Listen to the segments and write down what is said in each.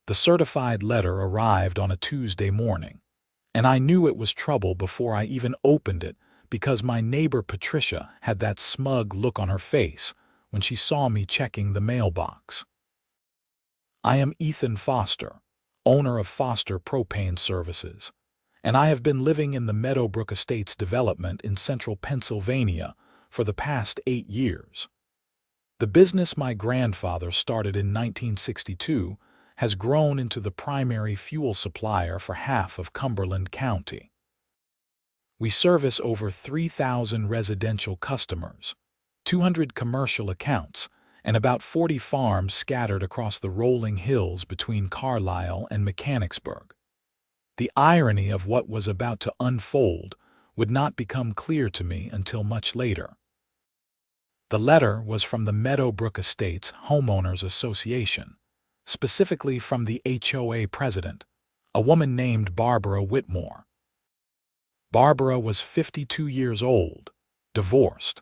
The certified letter arrived on a Tuesday morning, and I knew it was trouble before I even opened it because my neighbor Patricia had that smug look on her face when she saw me checking the mailbox. I am Ethan Foster, owner of Foster Propane Services, and I have been living in the Meadowbrook Estates development in central Pennsylvania for the past 8 years. The business my grandfather started in 1962 has grown into the primary fuel supplier for half of Cumberland County. We service over 3,000 residential customers, 200 commercial accounts, and about 40 farms scattered across the rolling hills between Carlisle and Mechanicsburg. The irony of what was about to unfold would not become clear to me until much later. The letter was from the Meadowbrook Estates Homeowners Association, specifically from the HOA president, a woman named Barbara Whitmore. Barbara was 52 years old, divorced,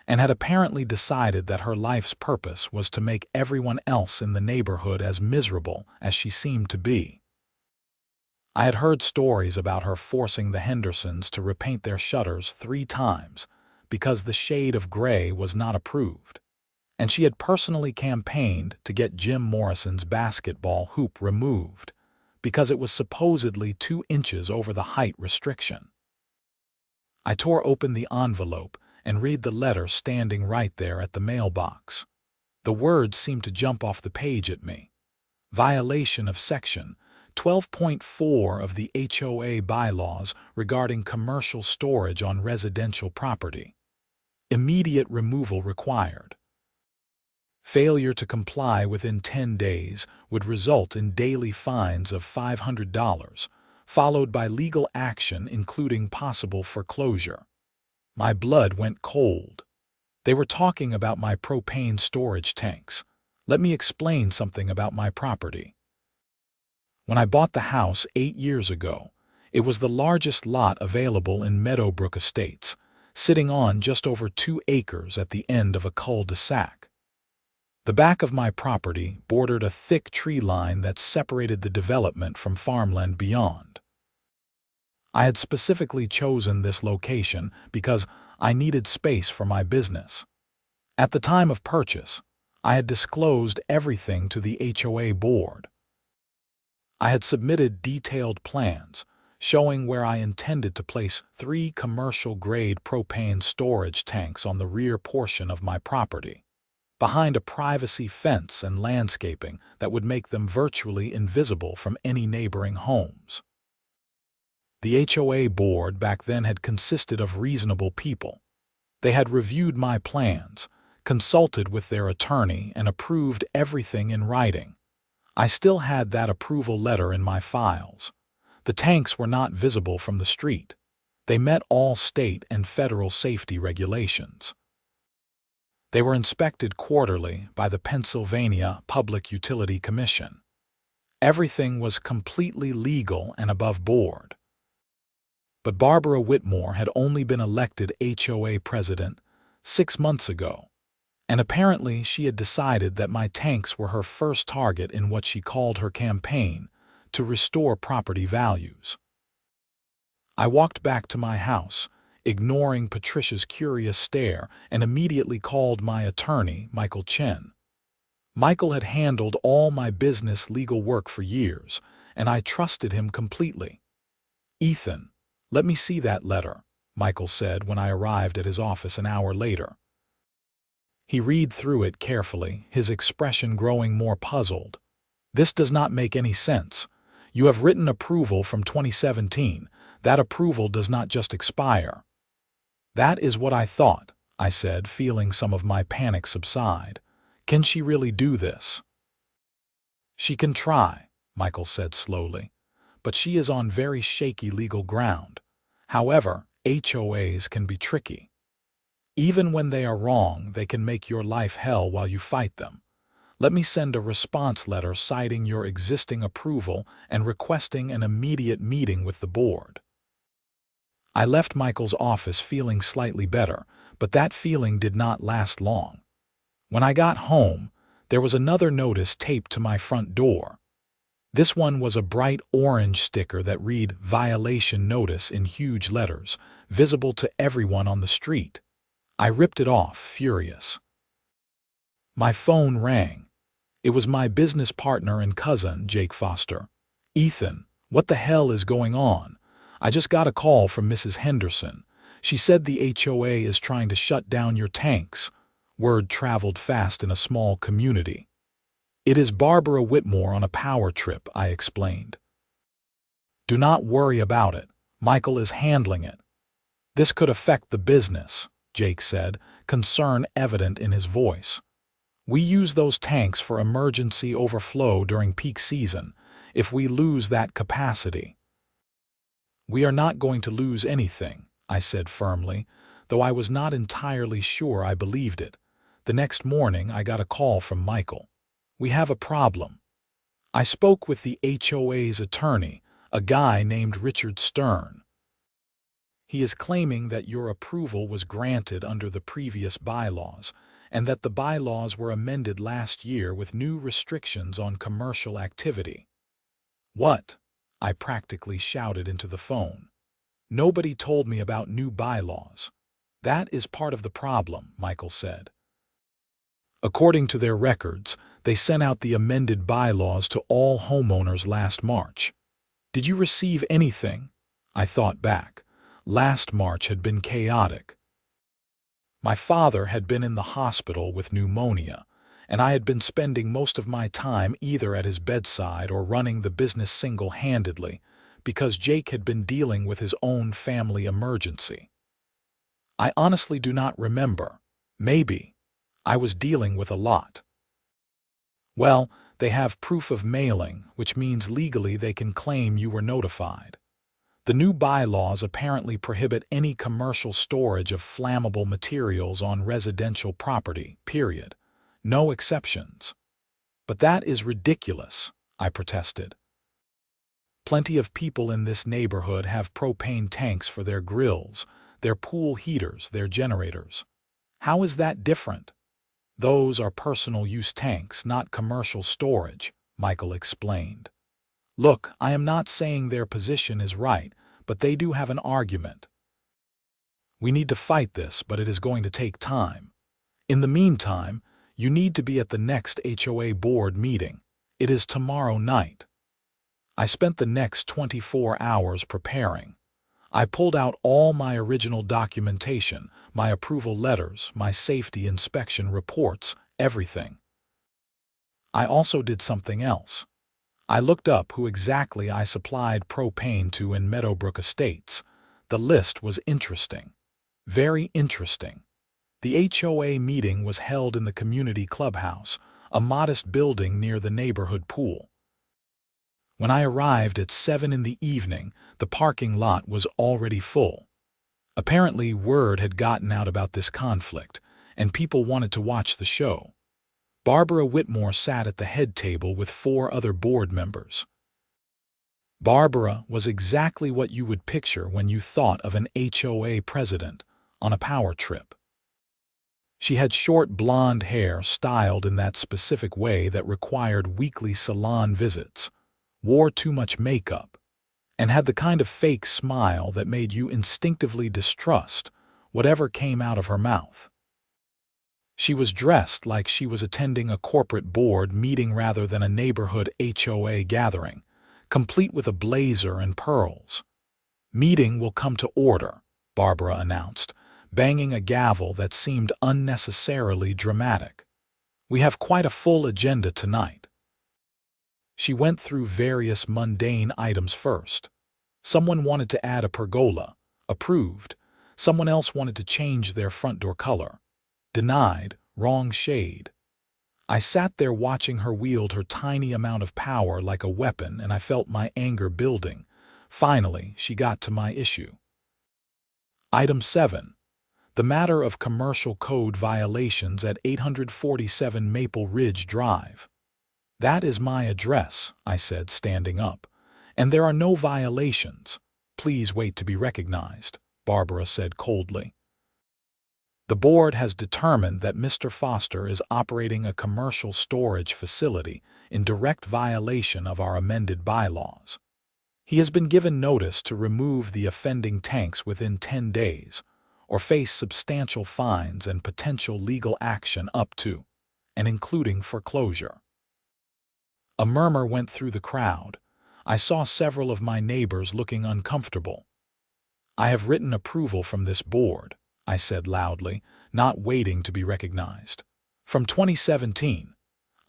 and had apparently decided that her life's purpose was to make everyone else in the neighborhood as miserable as she seemed to be. I had heard stories about her forcing the Hendersons to repaint their shutters 3 times because the shade of gray was not approved, and she had personally campaigned to get Jim Morrison's basketball hoop removed because it was supposedly 2 inches over the height restriction. I tore open the envelope and read the letter standing right there at the mailbox. The words seemed to jump off the page at me. Violation of Section 12.4 of the HOA bylaws regarding commercial storage on residential property. Immediate removal required. Failure to comply within 10 days would result in daily fines of $500, followed by legal action including possible foreclosure. My blood went cold. They were talking about my propane storage tanks. Let me explain something about my property. When I bought the house 8 years ago, it was the largest lot available in Meadowbrook Estates, sitting on just over 2 acres at the end of a cul-de-sac. The back of my property bordered a thick tree line that separated the development from farmland beyond. I had specifically chosen this location because I needed space for my business. At the time of purchase, I had disclosed everything to the HOA board. I had submitted detailed plans showing where I intended to place 3 commercial-grade propane storage tanks on the rear portion of my property, behind a privacy fence and landscaping that would make them virtually invisible from any neighboring homes. The HOA board back then had consisted of reasonable people. They had reviewed my plans, consulted with their attorney, and approved everything in writing. I still had that approval letter in my files. The tanks were not visible from the street. They met all state and federal safety regulations. They were inspected quarterly by the Pennsylvania Public Utility Commission. Everything was completely legal and above board. But Barbara Whitmore had only been elected HOA president 6 months ago, and apparently she had decided that my tanks were her first target in what she called her campaign to restore property values. I walked back to my house, ignoring Patricia's curious stare, and immediately called my attorney, Michael Chen. Michael had handled all my business legal work for years, and I trusted him completely. "Ethan, let me see that letter," Michael said when I arrived at his office an hour later. He read through it carefully, his expression growing more puzzled. "This does not make any sense. You have written approval from 2017. That approval does not just expire." "That is what I thought," I said, feeling some of my panic subside. "Can she really do this?" "She can try," Michael said slowly, "but she is on very shaky legal ground. However, HOAs can be tricky. Even when they are wrong, they can make your life hell while you fight them. Let me send a response letter citing your existing approval and requesting an immediate meeting with the board." I left Michael's office feeling slightly better, but that feeling did not last long. When I got home, there was another notice taped to my front door. This one was a bright orange sticker that read "Violation Notice" in huge letters, visible to everyone on the street. I ripped it off, furious. My phone rang. It was my business partner and cousin, Jake Foster. "Ethan, what the hell is going on? I just got a call from Mrs. Henderson. She said the HOA is trying to shut down your tanks." Word traveled fast in a small community. "It is Barbara Whitmore on a power trip," I explained. "Do not worry about it. Michael is handling it." "This could affect the business," Jake said, concern evident in his voice. "We use those tanks for emergency overflow during peak season. If we lose that capacity—" "We are not going to lose anything," I said firmly, though I was not entirely sure I believed it. The next morning I got a call from Michael. "We have a problem." I spoke with the HOA's attorney, a guy named Richard Stern. "He is claiming that your approval was granted under the previous bylaws, and that the bylaws were amended last year with new restrictions on commercial activity." "What?" I practically shouted into the phone. "Nobody told me about new bylaws." "That is part of the problem," Michael said. "According to their records, they sent out the amended bylaws to all homeowners last March." "Did you receive anything?" I thought back. Last March had been chaotic. My father had been in the hospital with pneumonia, and I had been spending most of my time either at his bedside or running the business single-handedly, because Jake had been dealing with his own family emergency. I honestly do not remember. Maybe. I was dealing with a lot. "Well, they have proof of mailing, which means legally they can claim you were notified. The new bylaws apparently prohibit any commercial storage of flammable materials on residential property, period. No exceptions." "But that is ridiculous," I protested. "Plenty of people in this neighborhood have propane tanks for their grills, their pool heaters, their generators. How is that different?" "Those are personal use tanks, not commercial storage," Michael explained. "Look, I am not saying their position is right, but they do have an argument. We need to fight this, but it is going to take time. In the meantime, you need to be at the next HOA board meeting. It is tomorrow night." I spent the next 24 hours preparing. I pulled out all my original documentation, my approval letters, my safety inspection reports, everything. I also did something else. I looked up who exactly I supplied propane to in Meadowbrook Estates. The list was interesting. Very interesting. The HOA meeting was held in the community clubhouse, a modest building near the neighborhood pool. When I arrived at 7 in the evening, the parking lot was already full. Apparently, word had gotten out about this conflict, and people wanted to watch the show. Barbara Whitmore sat at the head table with 4 other board members. Barbara was exactly what you would picture when you thought of an HOA president on a power trip. She had short blonde hair styled in that specific way that required weekly salon visits, wore too much makeup, and had the kind of fake smile that made you instinctively distrust whatever came out of her mouth. She was dressed like she was attending a corporate board meeting rather than a neighborhood HOA gathering, complete with a blazer and pearls. "Meeting will come to order," Barbara announced, banging a gavel that seemed unnecessarily dramatic. "We have quite a full agenda tonight." She went through various mundane items first. Someone wanted to add a pergola. Approved. Someone else wanted to change their front door color. Denied. Wrong shade. I sat there watching her wield her tiny amount of power like a weapon, and I felt my anger building. Finally, she got to my issue. Item 7. The matter of commercial code violations at 847 Maple Ridge Drive. "That is my address," I said, standing up. "And there are no violations. Please wait to be recognized," Barbara said coldly. The board has determined that Mr. Foster is operating a commercial storage facility in direct violation of our amended bylaws. He has been given notice to remove the offending tanks within 10 days, or face substantial fines and potential legal action up to and including foreclosure. A murmur went through the crowd. I saw several of my neighbors looking uncomfortable. "I have written approval from this board," I said loudly, not waiting to be recognized. "From 2017.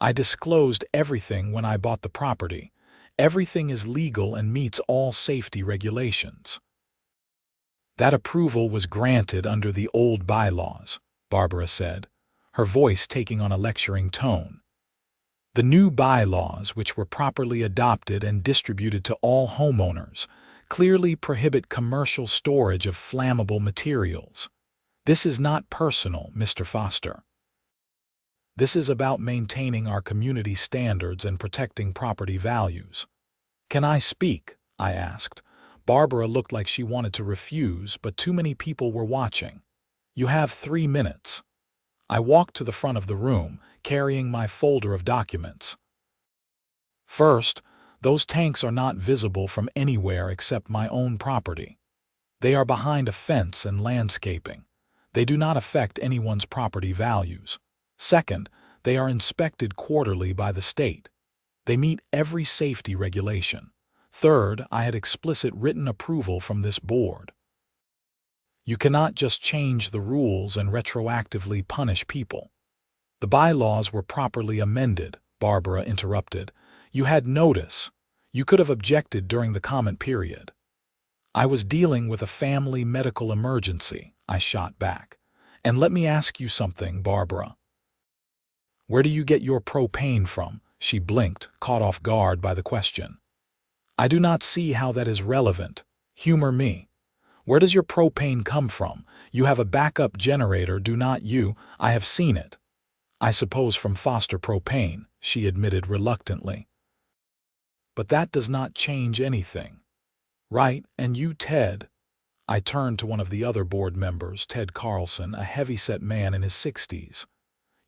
I disclosed everything when I bought the property. Everything is legal and meets all safety regulations." "That approval was granted under the old bylaws," Barbara said, her voice taking on a lecturing tone. "The new bylaws, which were properly adopted and distributed to all homeowners, clearly prohibit commercial storage of flammable materials. This is not personal, Mr. Foster. This is about maintaining our community standards and protecting property values." "Can I speak?" I asked. Barbara looked like she wanted to refuse, but too many people were watching. "You have 3 minutes." I walked to the front of the room, carrying my folder of documents. "First, those tanks are not visible from anywhere except my own property. They are behind a fence and landscaping. They do not affect anyone's property values. Second, they are inspected quarterly by the state. They meet every safety regulation. Third, I had explicit written approval from this board. You cannot just change the rules and retroactively punish people." "The bylaws were properly amended," Barbara interrupted. "You had notice. You could have objected during the comment period." "I was dealing with a family medical emergency," I shot back. "And let me ask you something, Barbara. Where do you get your propane from?" She blinked, caught off guard by the question. "I do not see how that is relevant. Humor me. Where does your propane come from? You have a backup generator, do not you? I have seen it." "I suppose from Foster Propane," she admitted reluctantly. "But that does not change anything. Right, and you, Ted?" I turned to one of the other board members, Ted Carlson, a heavy-set man in his 60s.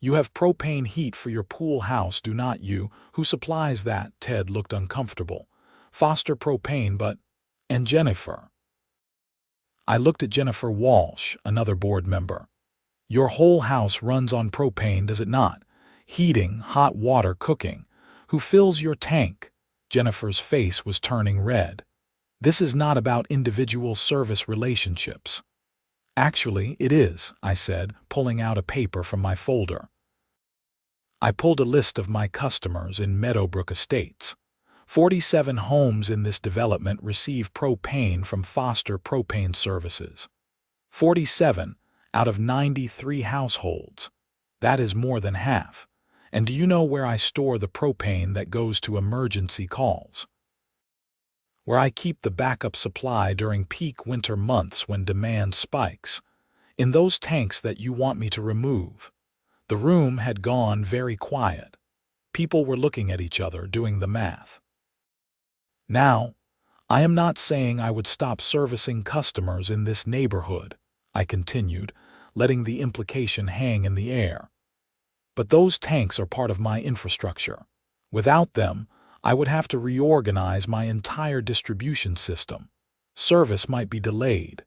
"You have propane heat for your pool house, do not you? Who supplies that?" Ted looked uncomfortable. "Foster Propane, but—" "And Jennifer?" I looked at Jennifer Walsh, another board member. "Your whole house runs on propane, does it not? Heating, hot water, cooking. Who fills your tank?" Jennifer's face was turning red. "This is not about individual service relationships." "Actually, it is," I said, pulling out a paper from my folder. I pulled a list of my customers in Meadowbrook Estates. 47 homes in this development receive propane from Foster Propane Services. 47 out of 93 households. That is more than half. And do you know where I store the propane that goes to emergency calls? Where I keep the backup supply during peak winter months when demand spikes. In those tanks that you want me to remove." The room had gone very quiet. People were looking at each other, doing the math. "Now, I am not saying I would stop servicing customers in this neighborhood," I continued, letting the implication hang in the air. "But those tanks are part of my infrastructure. Without them, I would have to reorganize my entire distribution system. Service might be delayed.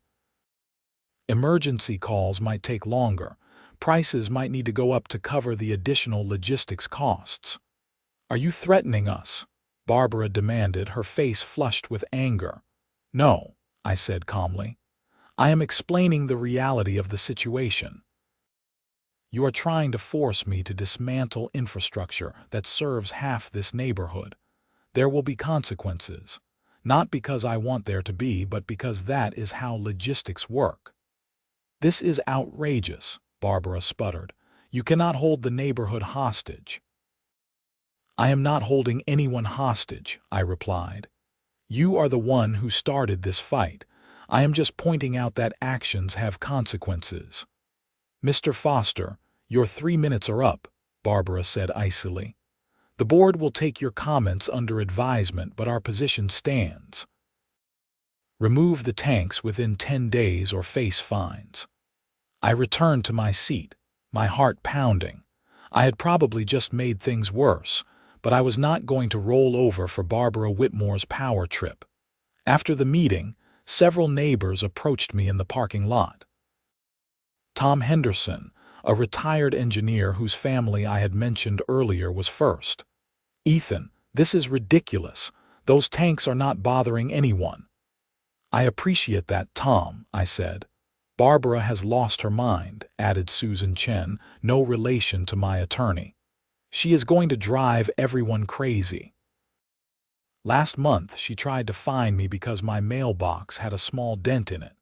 Emergency calls might take longer. Prices might need to go up to cover the additional logistics costs." "Are you threatening us?" Barbara demanded, her face flushed with anger. "No," I said calmly. "I am explaining the reality of the situation. You are trying to force me to dismantle infrastructure that serves half this neighborhood. There will be consequences. Not because I want there to be, but because that is how logistics work." "This is outrageous," Barbara sputtered. "You cannot hold the neighborhood hostage." "I am not holding anyone hostage," I replied. "You are the one who started this fight. I am just pointing out that actions have consequences." "Mr. Foster, your 3 minutes are up," Barbara said icily. "The board will take your comments under advisement, but our position stands. Remove the tanks within 10 days or face fines." I returned to my seat, my heart pounding. I had probably just made things worse, but I was not going to roll over for Barbara Whitmore's power trip. After the meeting, several neighbors approached me in the parking lot. Tom Henderson, a retired engineer whose family I had mentioned earlier, was first. "Ethan, this is ridiculous. Those tanks are not bothering anyone." "I appreciate that, Tom," I said. "Barbara has lost her mind," added Susan Chen, no relation to my attorney. "She is going to drive everyone crazy. Last month she tried to fine me because my mailbox had a small dent in it."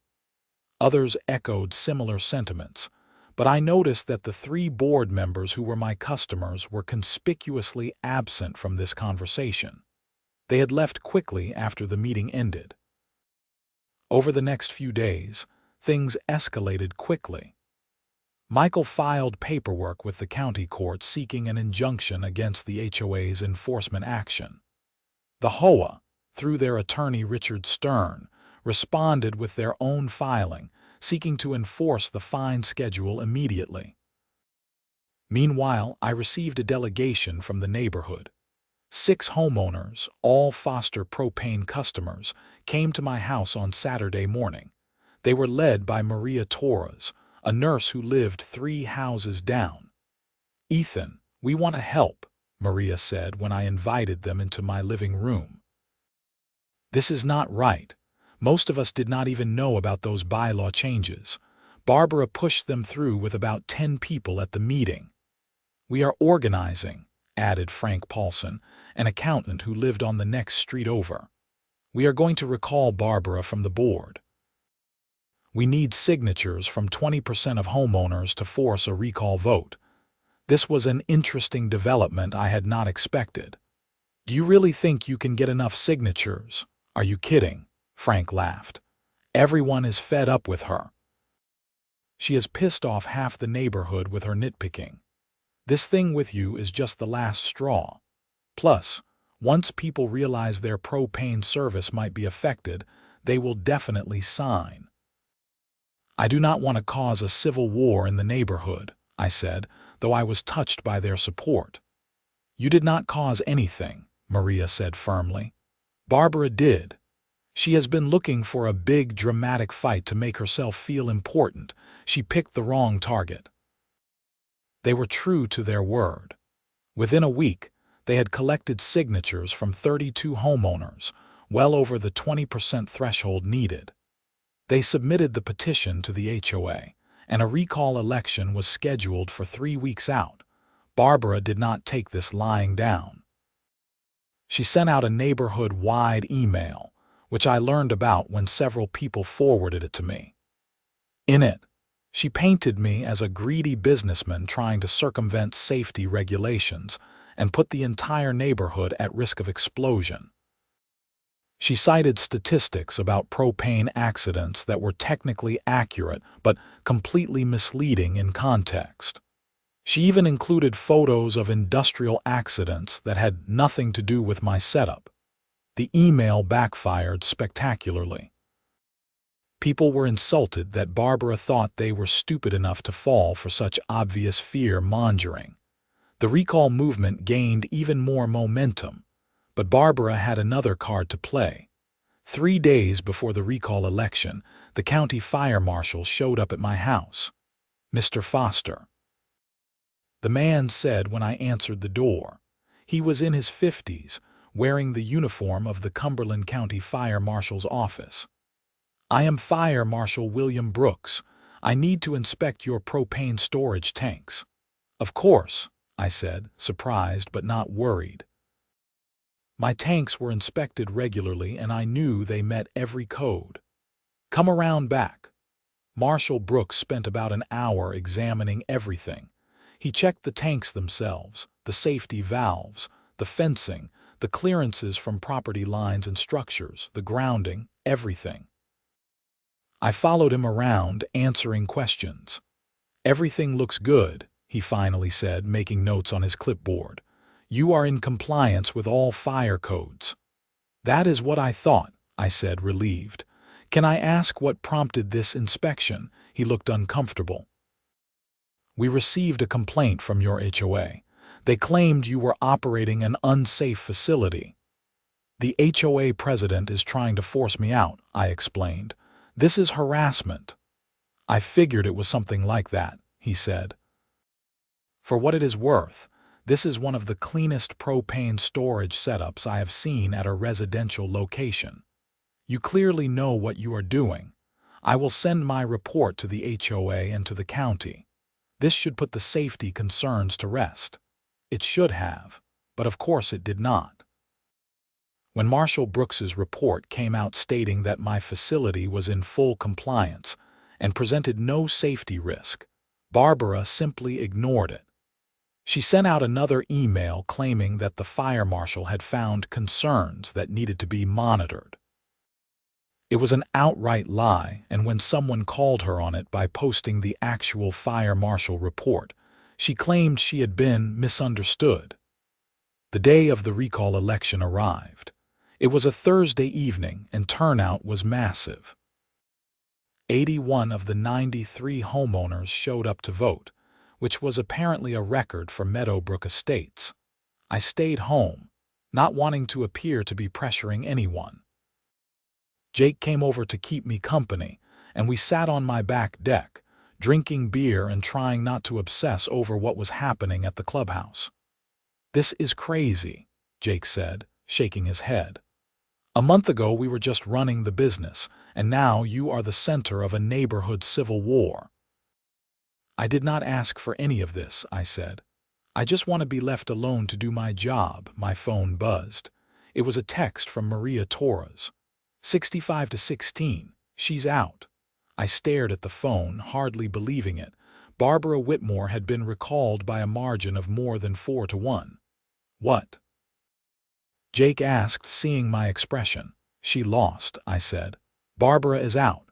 Others echoed similar sentiments, but I noticed that the 3 board members who were my customers were conspicuously absent from this conversation. They had left quickly after the meeting ended. Over the next few days, things escalated quickly. Michael filed paperwork with the county court seeking an injunction against the HOA's enforcement action. The HOA, through their attorney Richard Stern, responded with their own filing, seeking to enforce the fine schedule immediately. Meanwhile, I received a delegation from the neighborhood. 6 homeowners, all Foster Propane customers, came to my house on Saturday morning. They were led by Maria Torres, a nurse who lived 3 houses down. "Ethan, we want to help," Maria said when I invited them into my living room. "This is not right. Most of us did not even know about those bylaw changes. Barbara pushed them through with about 10 people at the meeting." "We are organizing," added Frank Paulson, an accountant who lived on the next street over. "We are going to recall Barbara from the board. We need signatures from 20% of homeowners to force a recall vote." This was an interesting development I had not expected. "Do you really think you can get enough signatures? Are you kidding?" Frank laughed. "Everyone is fed up with her. She has pissed off half the neighborhood with her nitpicking. This thing with you is just the last straw. Plus, once people realize their propane service might be affected, they will definitely sign." "I do not want to cause a civil war in the neighborhood," I said, though I was touched by their support. "You did not cause anything," Maria said firmly. "Barbara did. She has been looking for a big, dramatic fight to make herself feel important. She picked the wrong target." They were true to their word. Within a week, they had collected signatures from 32 homeowners, well over the 20% threshold needed. They submitted the petition to the HOA, and a recall election was scheduled for 3 weeks out. Barbara did not take this lying down. She sent out a neighborhood-wide email, which I learned about when several people forwarded it to me. In it, she painted me as a greedy businessman trying to circumvent safety regulations and put the entire neighborhood at risk of explosion. She cited statistics about propane accidents that were technically accurate but completely misleading in context. She even included photos of industrial accidents that had nothing to do with my setup. The email backfired spectacularly. People were insulted that Barbara thought they were stupid enough to fall for such obvious fear-mongering. The recall movement gained even more momentum, but Barbara had another card to play. 3 days before the recall election, the county fire marshal showed up at my house. "Mr. Foster," the man said when I answered the door. He was in his 50s, wearing the uniform of the Cumberland County Fire Marshal's office. "I am Fire Marshal William Brooks. I need to inspect your propane storage tanks." "Of course," I said, surprised but not worried. My tanks were inspected regularly and I knew they met every code. "Come around back." Marshal Brooks spent about an hour examining everything. He checked the tanks themselves, the safety valves, the fencing, the clearances from property lines and structures, the grounding, everything. I followed him around, answering questions. "Everything looks good," he finally said, making notes on his clipboard. "You are in compliance with all fire codes." "That is what I thought," I said, relieved. "Can I ask what prompted this inspection?" He looked uncomfortable. We received a complaint from your HOA. They claimed you were operating an unsafe facility. The HOA president is trying to force me out, I explained. This is harassment. I figured it was something like that, he said. For what it is worth, this is one of the cleanest propane storage setups I have seen at a residential location. You clearly know what you are doing. I will send my report to the HOA and to the county. This should put the safety concerns to rest. It should have, but of course it did not. When Marshall Brooks's report came out stating that my facility was in full compliance and presented no safety risk, Barbara simply ignored it. She sent out another email claiming that the fire marshal had found concerns that needed to be monitored. It was an outright lie, and when someone called her on it by posting the actual fire marshal report, she claimed she had been misunderstood. The day of the recall election arrived. It was a Thursday evening, and turnout was massive. 81 of the 93 homeowners showed up to vote, which was apparently a record for Meadowbrook Estates. I stayed home, not wanting to appear to be pressuring anyone. Jake came over to keep me company, and we sat on my back deck, drinking beer and trying not to obsess over what was happening at the clubhouse. "This is crazy," Jake said, shaking his head. "A month ago we were just running the business, and now you are the center of a neighborhood civil war." "I did not ask for any of this," I said. "I just want to be left alone to do my job." My phone buzzed. It was a text from Maria Torres. 65 to 16, she's out. I stared at the phone, hardly believing it. Barbara Whitmore had been recalled by a margin of more than 4 to 1. "What?" Jake asked, seeing my expression. "She lost," I said. "Barbara is out."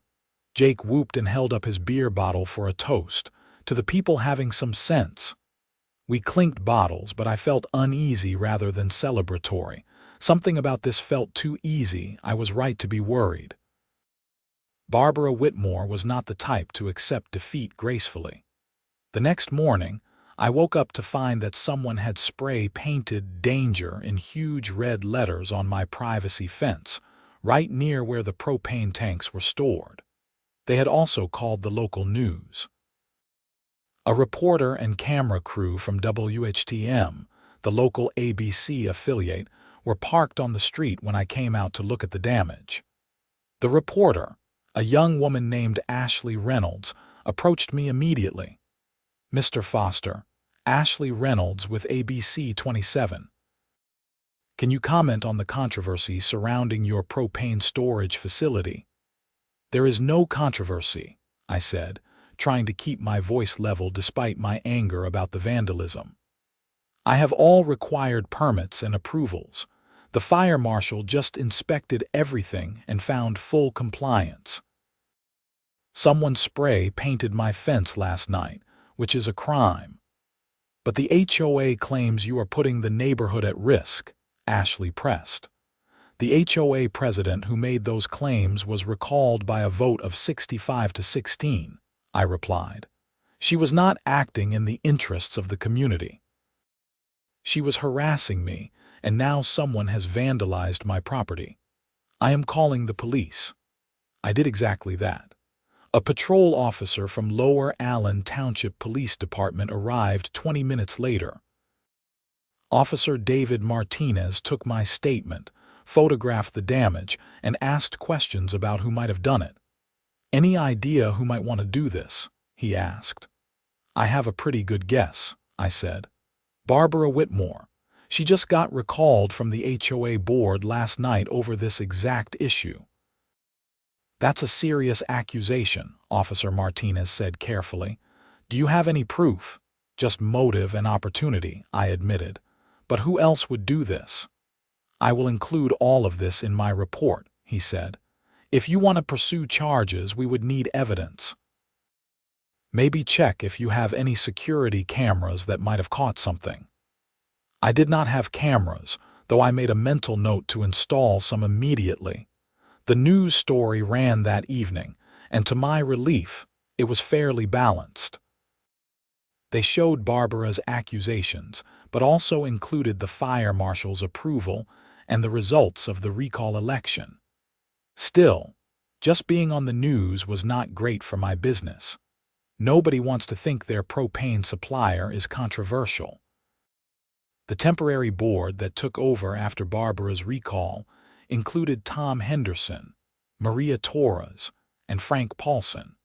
Jake whooped and held up his beer bottle for a toast. "To the people having some sense." We clinked bottles, but I felt uneasy rather than celebratory. Something about this felt too easy. I was right to be worried. Barbara Whitmore was not the type to accept defeat gracefully. The next morning, I woke up to find that someone had spray-painted "Danger" in huge red letters on my privacy fence, right near where the propane tanks were stored. They had also called the local news. A reporter and camera crew from WHTM, the local ABC affiliate, were parked on the street when I came out to look at the damage. The reporter, a young woman named Ashley Reynolds, approached me immediately. "Mr. Foster, Ashley Reynolds with ABC 27. Can you comment on the controversy surrounding your propane storage facility?" "There is no controversy," I said, trying to keep my voice level despite my anger about the vandalism. "I have all required permits and approvals. The fire marshal just inspected everything and found full compliance. Someone spray-painted my fence last night, which is a crime. But the HOA claims you are putting the neighborhood at risk," Ashley pressed. The HOA president who made those claims was recalled by a vote of 65 to 16, I replied. She was not acting in the interests of the community. She was harassing me, and now someone has vandalized my property. I am calling the police. I did exactly that. A patrol officer from Lower Allen Township Police Department arrived 20 minutes later. Officer David Martinez took my statement, photographed the damage, and asked questions about who might have done it. "Any idea who might want to do this?" he asked. "I have a pretty good guess," I said. "Barbara Whitmore. She just got recalled from the HOA board last night over this exact issue." "That's a serious accusation," Officer Martinez said carefully. "Do you have any proof?" "Just motive and opportunity," I admitted. "But who else would do this?" "I will include all of this in my report," he said. "If you want to pursue charges, we would need evidence. Maybe check if you have any security cameras that might have caught something." I did not have cameras, though I made a mental note to install some immediately. The news story ran that evening, and to my relief, it was fairly balanced. They showed Barbara's accusations, but also included the fire marshal's approval and the results of the recall election. Still, just being on the news was not great for my business. Nobody wants to think their propane supplier is controversial. The temporary board that took over after Barbara's recall included Tom Henderson, Maria Torres, and Frank Paulson.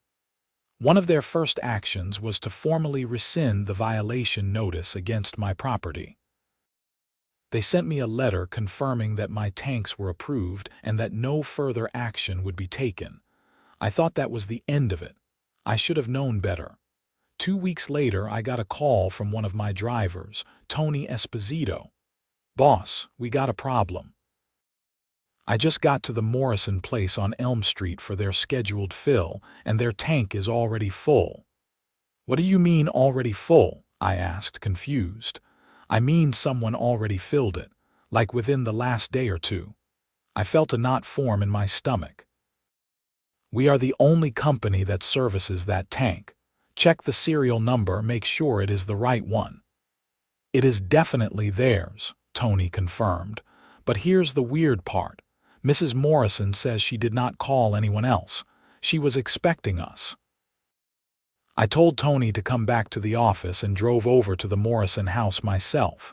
One of their first actions was to formally rescind the violation notice against my property. They sent me a letter confirming that my tanks were approved and that no further action would be taken. I thought that was the end of it. I should have known better. 2 weeks later, I got a call from one of my drivers, Tony Esposito. "Boss, we got a problem. I just got to the Morrison place on Elm Street for their scheduled fill, and their tank is already full." "What do you mean already full?" I asked, confused. "I mean someone already filled it, like within the last day or two." I felt a knot form in my stomach. "We are the only company that services that tank. Check the serial number, make sure it is the right one." "It is definitely theirs," Tony confirmed. "But here's the weird part. Mrs. Morrison says she did not call anyone else. She was expecting us." I told Tony to come back to the office and drove over to the Morrison house myself.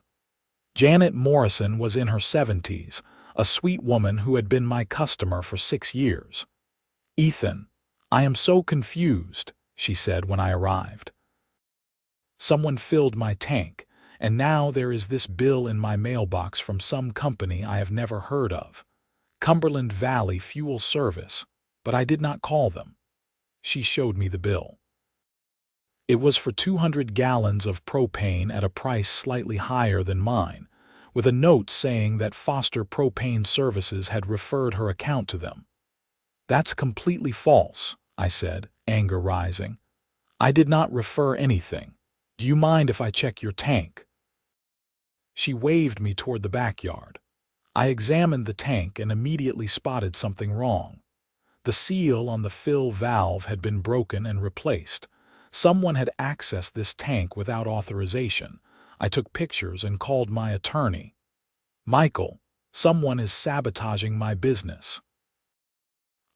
Janet Morrison was in her 70s, a sweet woman who had been my customer for 6 years. "Ethan, I am so confused," she said when I arrived. "Someone filled my tank, and now there is this bill in my mailbox from some company I have never heard of. Cumberland Valley Fuel Service, but I did not call them." She showed me the bill. It was for 200 gallons of propane at a price slightly higher than mine, with a note saying that Foster Propane Services had referred her account to them. "That's completely false," I said, anger rising. "I did not refer anything. Do you mind if I check your tank?" She waved me toward the backyard. I examined the tank and immediately spotted something wrong. The seal on the fill valve had been broken and replaced. Someone had accessed this tank without authorization. I took pictures and called my attorney. "Michael, someone is sabotaging my business."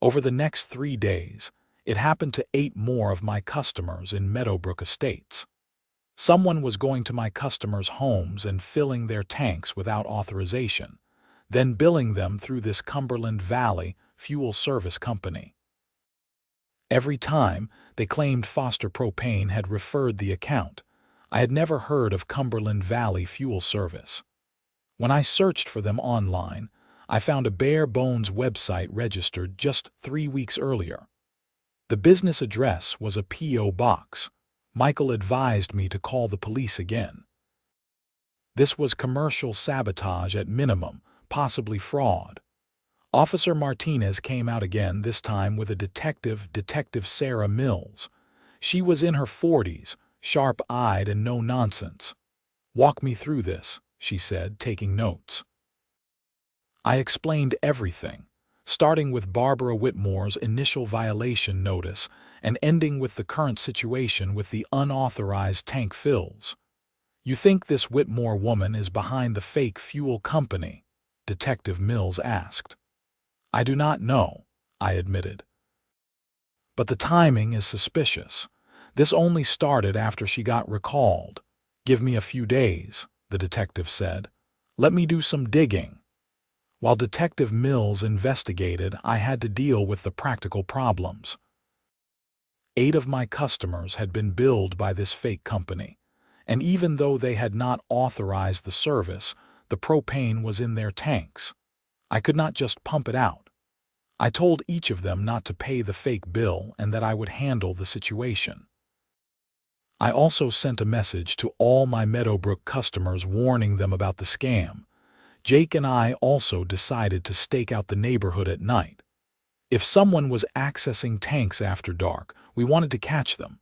Over the next 3 days, it happened to 8 more of my customers in Meadowbrook Estates. Someone was going to my customers' homes and filling their tanks without authorization, then billing them through this Cumberland Valley Fuel Service Company. Every time, they claimed Foster Propane had referred the account. I had never heard of Cumberland Valley Fuel Service. When I searched for them online, I found a bare-bones website registered just 3 weeks earlier. The business address was a P.O. box. Michael advised me to call the police again. This was commercial sabotage at minimum, possibly fraud. Officer Martinez came out again, this time with a detective, Detective Sarah Mills. She was in her 40s, sharp-eyed and no nonsense. "Walk me through this," she said, taking notes. I explained everything, starting with Barbara Whitmore's initial violation notice and ending with the current situation with the unauthorized tank fills. "You think this Whitmore woman is behind the fake fuel company?" Detective Mills asked. "I do not know," I admitted. "But the timing is suspicious. This only started after she got recalled." "Give me a few days," the detective said. "Let me do some digging." While Detective Mills investigated, I had to deal with the practical problems. 8 of my customers had been billed by this fake company, and even though they had not authorized the service, the propane was in their tanks. I could not just pump it out. I told each of them not to pay the fake bill and that I would handle the situation. I also sent a message to all my Meadowbrook customers warning them about the scam. Jake and I also decided to stake out the neighborhood at night. If someone was accessing tanks after dark, we wanted to catch them.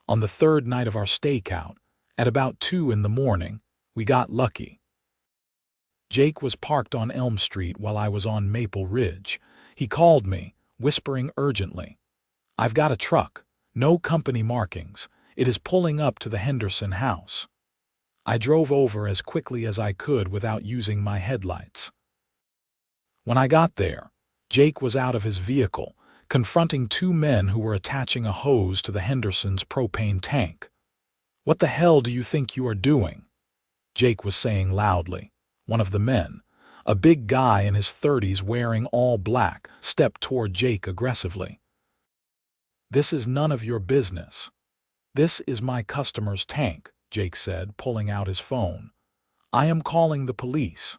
On the 3rd night of our stakeout, at about 2 in the morning, we got lucky. Jake was parked on Elm Street while I was on Maple Ridge. He called me, whispering urgently, "I've got a truck, no company markings. It is pulling up to the Henderson house." I drove over as quickly as I could without using my headlights. When I got there, Jake was out of his vehicle, confronting two men who were attaching a hose to the Henderson's propane tank. "What the hell do you think you are doing?" Jake was saying loudly. One of the men, a big guy in his 30s wearing all black, stepped toward Jake aggressively. "This is none of your business. This is my customer's tank," Jake said, pulling out his phone. "I am calling the police."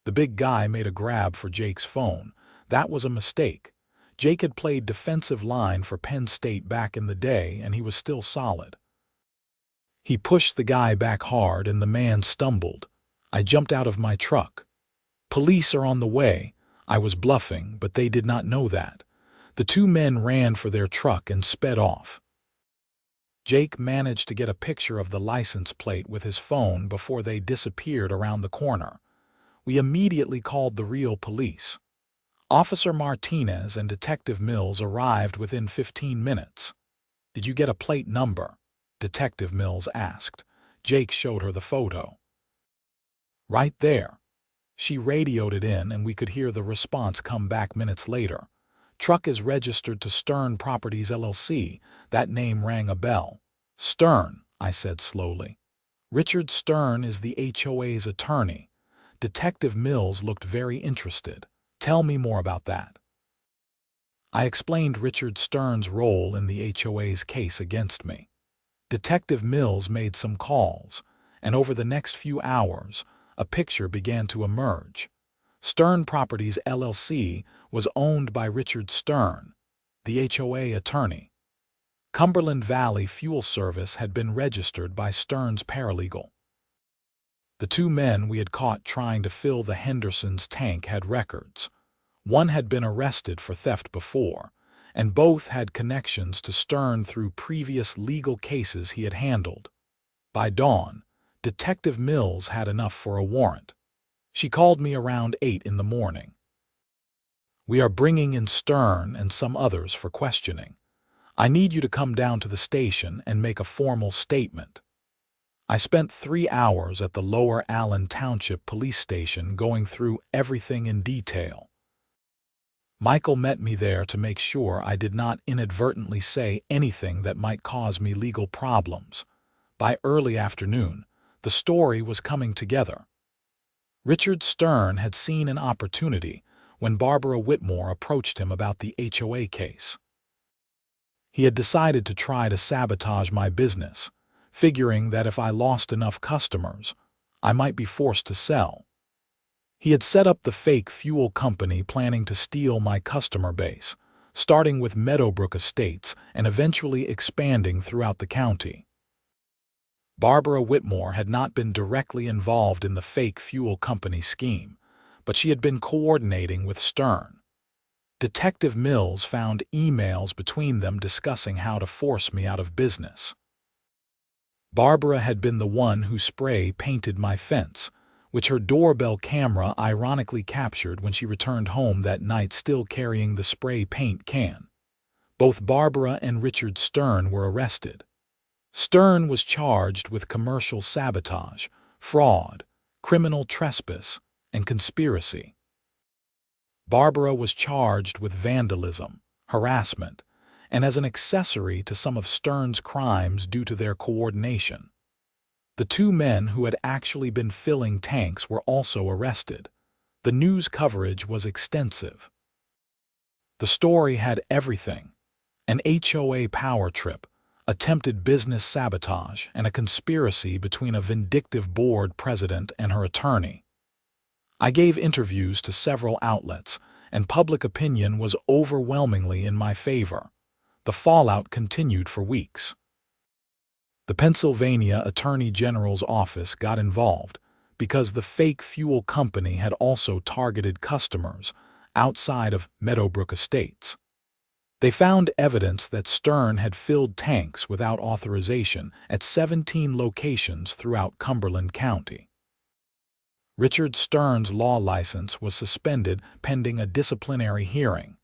The big guy made a grab for Jake's phone. That was a mistake. Jake had played defensive line for Penn State back in the day, and he was still solid. He pushed the guy back hard, and the man stumbled. I jumped out of my truck. "Police are on the way." I was bluffing, but they did not know that. The two men ran for their truck and sped off. Jake managed to get a picture of the license plate with his phone before they disappeared around the corner. We immediately called the real police. Officer Martinez and Detective Mills arrived within 15 minutes. "Did you get a plate number?" Detective Mills asked. Jake showed her the photo. "Right there." She radioed it in, and we could hear the response come back minutes later. "Truck is registered to Stern Properties LLC." That name rang a bell. "Stern," I said slowly. "Richard Stern is the HOA's attorney." Detective Mills looked very interested. "Tell me more about that." I explained Richard Stern's role in the HOA's case against me. Detective Mills made some calls, and over the next few hours, a picture began to emerge. Stern Properties LLC was owned by Richard Stern, the HOA attorney. Cumberland Valley Fuel Service had been registered by Stern's paralegal. The two men we had caught trying to fill the Henderson's tank had records. One had been arrested for theft before, and both had connections to Stern through previous legal cases he had handled. By dawn, Detective Mills had enough for a warrant. She called me around 8 in the morning. "We are bringing in Stern and some others for questioning. I need you to come down to the station and make a formal statement." I spent 3 hours at the Lower Allen Township Police Station going through everything in detail. Michael met me there to make sure I did not inadvertently say anything that might cause me legal problems. By early afternoon, the story was coming together. Richard Stern had seen an opportunity when Barbara Whitmore approached him about the HOA case. He had decided to try to sabotage my business, figuring that if I lost enough customers, I might be forced to sell. He had set up the fake fuel company planning to steal my customer base, starting with Meadowbrook Estates and eventually expanding throughout the county. Barbara Whitmore had not been directly involved in the fake fuel company scheme, but she had been coordinating with Stern. Detective Mills found emails between them discussing how to force me out of business. Barbara had been the one who spray painted my fence, which her doorbell camera ironically captured when she returned home that night still carrying the spray paint can. Both Barbara and Richard Stern were arrested. Stern was charged with commercial sabotage, fraud, criminal trespass, and conspiracy. Barbara was charged with vandalism, harassment, and as an accessory to some of Stern's crimes due to their coordination. The two men who had actually been filling tanks were also arrested. The news coverage was extensive. The story had everything: an HOA power trip, attempted business sabotage, and a conspiracy between a vindictive board president and her attorney. I gave interviews to several outlets, and public opinion was overwhelmingly in my favor. The fallout continued for weeks. The Pennsylvania Attorney General's office got involved because the fake fuel company had also targeted customers outside of Meadowbrook Estates. They found evidence that Stern had filled tanks without authorization at 17 locations throughout Cumberland County. Richard Stern's law license was suspended pending a disciplinary hearing.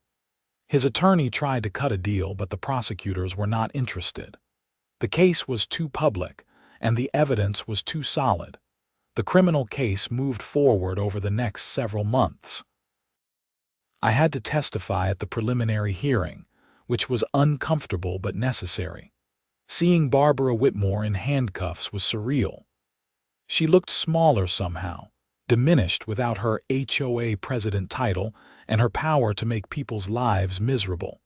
His attorney tried to cut a deal, but the prosecutors were not interested. The case was too public, and the evidence was too solid. The criminal case moved forward over the next several months. I had to testify at the preliminary hearing, which was uncomfortable but necessary. Seeing Barbara Whitmore in handcuffs was surreal. She looked smaller somehow, diminished without her HOA president title and her power to make people's lives miserable.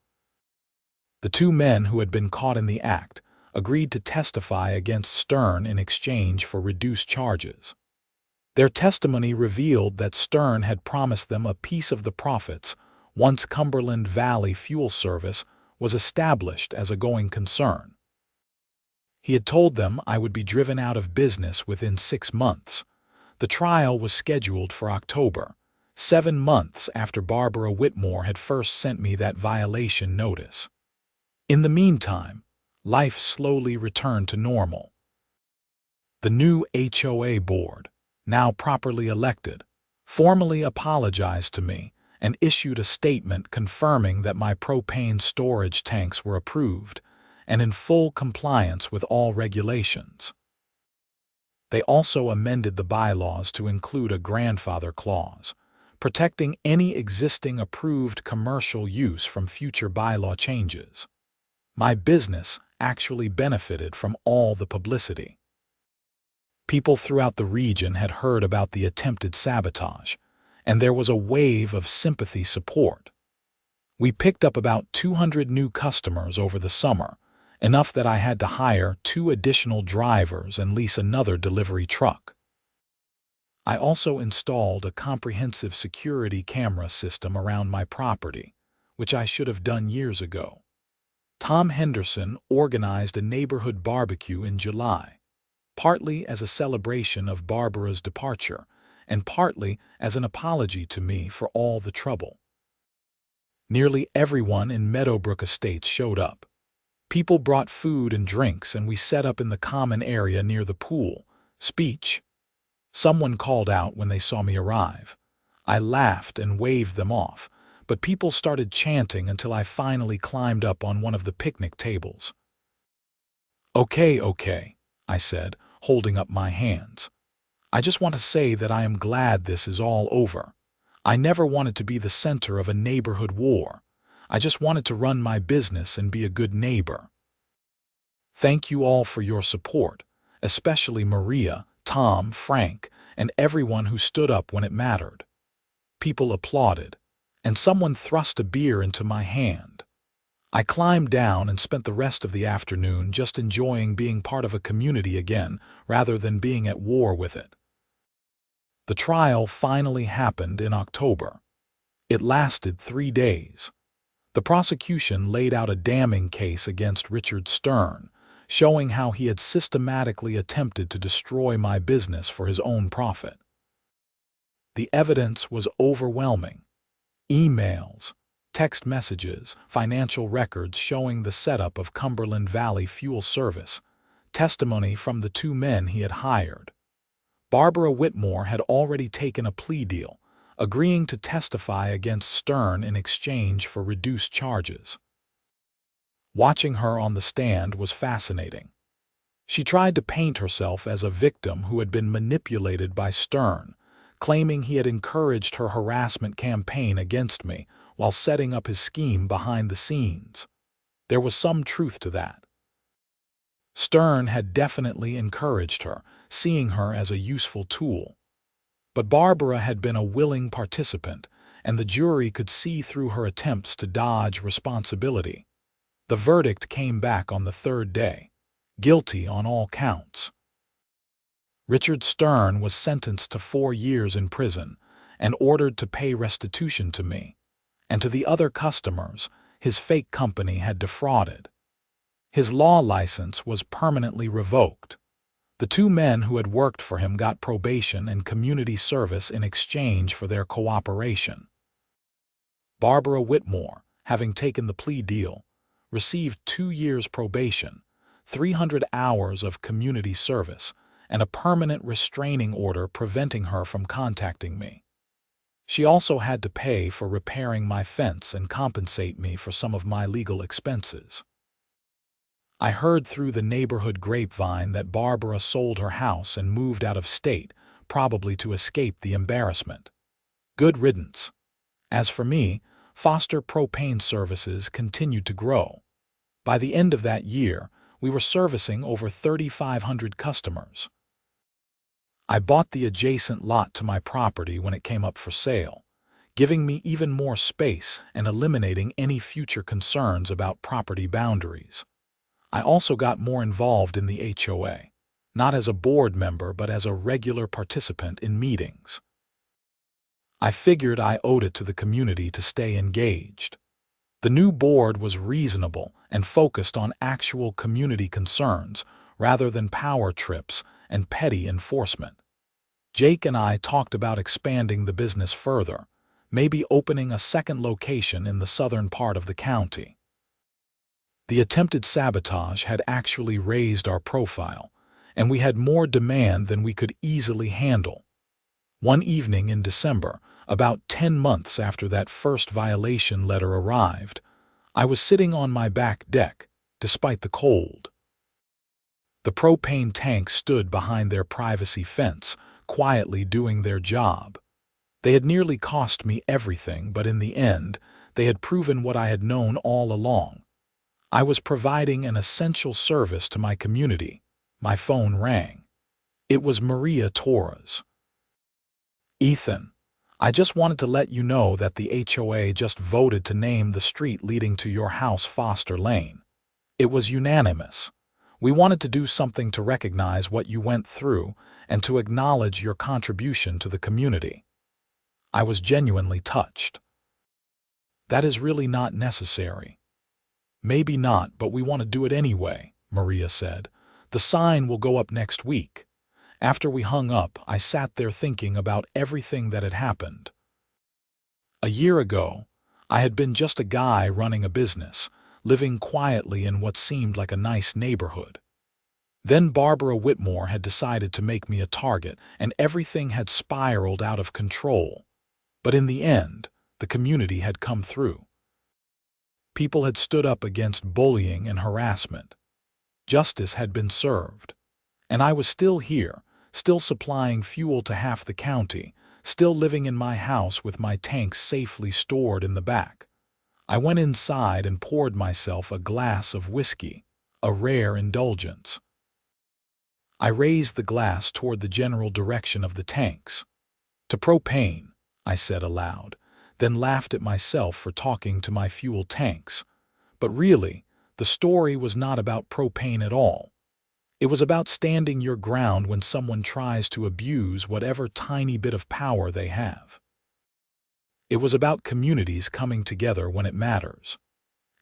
The two men who had been caught in the act agreed to testify against Stern in exchange for reduced charges. Their testimony revealed that Stern had promised them a piece of the profits once Cumberland Valley Fuel Service was established as a going concern. He had told them I would be driven out of business within 6 months. The trial was scheduled for October, 7 months after Barbara Whitmore had first sent me that violation notice. In the meantime, life slowly returned to normal. The new HOA board, now properly elected, formally apologized to me and issued a statement confirming that my propane storage tanks were approved and in full compliance with all regulations. They also amended the bylaws to include a grandfather clause, protecting any existing approved commercial use from future bylaw changes. My business actually benefited from all the publicity. People throughout the region had heard about the attempted sabotage, and there was a wave of sympathy support. We picked up about 200 new customers over the summer, enough that I had to hire 2 additional drivers and lease another delivery truck. I also installed a comprehensive security camera system around my property, which I should have done years ago. Tom Henderson organized a neighborhood barbecue in July, partly as a celebration of Barbara's departure, and partly as an apology to me for all the trouble. Nearly everyone in Meadowbrook Estates showed up. People brought food and drinks, and we set up in the common area near the pool. Speech. Someone called out when they saw me arrive. I laughed and waved them off, but people started chanting until I finally climbed up on one of the picnic tables. Okay, I said, holding up my hands. I just want to say that I am glad this is all over. I never wanted to be the center of a neighborhood war. I just wanted to run my business and be a good neighbor. Thank you all for your support, especially Maria, Tom, Frank, and everyone who stood up when it mattered. People applauded, and someone thrust a beer into my hand. I climbed down and spent the rest of the afternoon just enjoying being part of a community again, rather than being at war with it. The trial finally happened in October. It lasted 3 days. The prosecution laid out a damning case against Richard Stern, showing how he had systematically attempted to destroy my business for his own profit. The evidence was overwhelming. Emails, text messages, financial records showing the setup of Cumberland Valley Fuel Service, testimony from the 2 men he had hired. Barbara Whitmore had already taken a plea deal, agreeing to testify against Stern in exchange for reduced charges. Watching her on the stand was fascinating. She tried to paint herself as a victim who had been manipulated by Stern, claiming he had encouraged her harassment campaign against me while setting up his scheme behind the scenes. There was some truth to that. Stern had definitely encouraged her, seeing her as a useful tool. But Barbara had been a willing participant, and the jury could see through her attempts to dodge responsibility. The verdict came back on the 3rd day, guilty on all counts. Richard Stern was sentenced to 4 years in prison and ordered to pay restitution to me, and to the other customers his fake company had defrauded. His law license was permanently revoked. The 2 men who had worked for him got probation and community service in exchange for their cooperation. Barbara Whitmore, having taken the plea deal, received 2 years probation, 300 hours of community service, and a permanent restraining order preventing her from contacting me. She also had to pay for repairing my fence and compensate me for some of my legal expenses. I heard through the neighborhood grapevine that Barbara sold her house and moved out of state, probably to escape the embarrassment. Good riddance. As for me, Foster Propane services continued to grow. By the end of that year, we were servicing over 3,500 customers. I bought the adjacent lot to my property when it came up for sale, giving me even more space and eliminating any future concerns about property boundaries. I also got more involved in the HOA, not as a board member but as a regular participant in meetings. I figured I owed it to the community to stay engaged. The new board was reasonable and focused on actual community concerns rather than power trips and petty enforcement. Jake and I talked about expanding the business further, maybe opening a second location in the southern part of the county. The attempted sabotage had actually raised our profile, and we had more demand than we could easily handle. One evening in December, about 10 months after that first violation letter arrived, I was sitting on my back deck, despite the cold. The propane tank stood behind their privacy fence, quietly doing their job. They had nearly cost me everything, but in the end, they had proven what I had known all along. I was providing an essential service to my community. My phone rang. It was Maria Torres. "Ethan, I just wanted to let you know that the HOA just voted to name the street leading to your house Foster Lane. It was unanimous. We wanted to do something to recognize what you went through and to acknowledge your contribution to the community." I was genuinely touched. "That is really not necessary." "Maybe not, but we want to do it anyway," Maria said. "The sign will go up next week." After we hung up, I sat there thinking about everything that had happened. A year ago, I had been just a guy running a business, living quietly in what seemed like a nice neighborhood. Then Barbara Whitmore had decided to make me a target, and everything had spiraled out of control. But in the end, the community had come through. People had stood up against bullying and harassment. Justice had been served. And I was still here, still supplying fuel to half the county, still living in my house with my tanks safely stored in the back. I went inside and poured myself a glass of whiskey, a rare indulgence. I raised the glass toward the general direction of the tanks. "To propane," I said aloud, then laughed at myself for talking to my fuel tanks. But really, the story was not about propane at all. It was about standing your ground when someone tries to abuse whatever tiny bit of power they have. It was about communities coming together when it matters.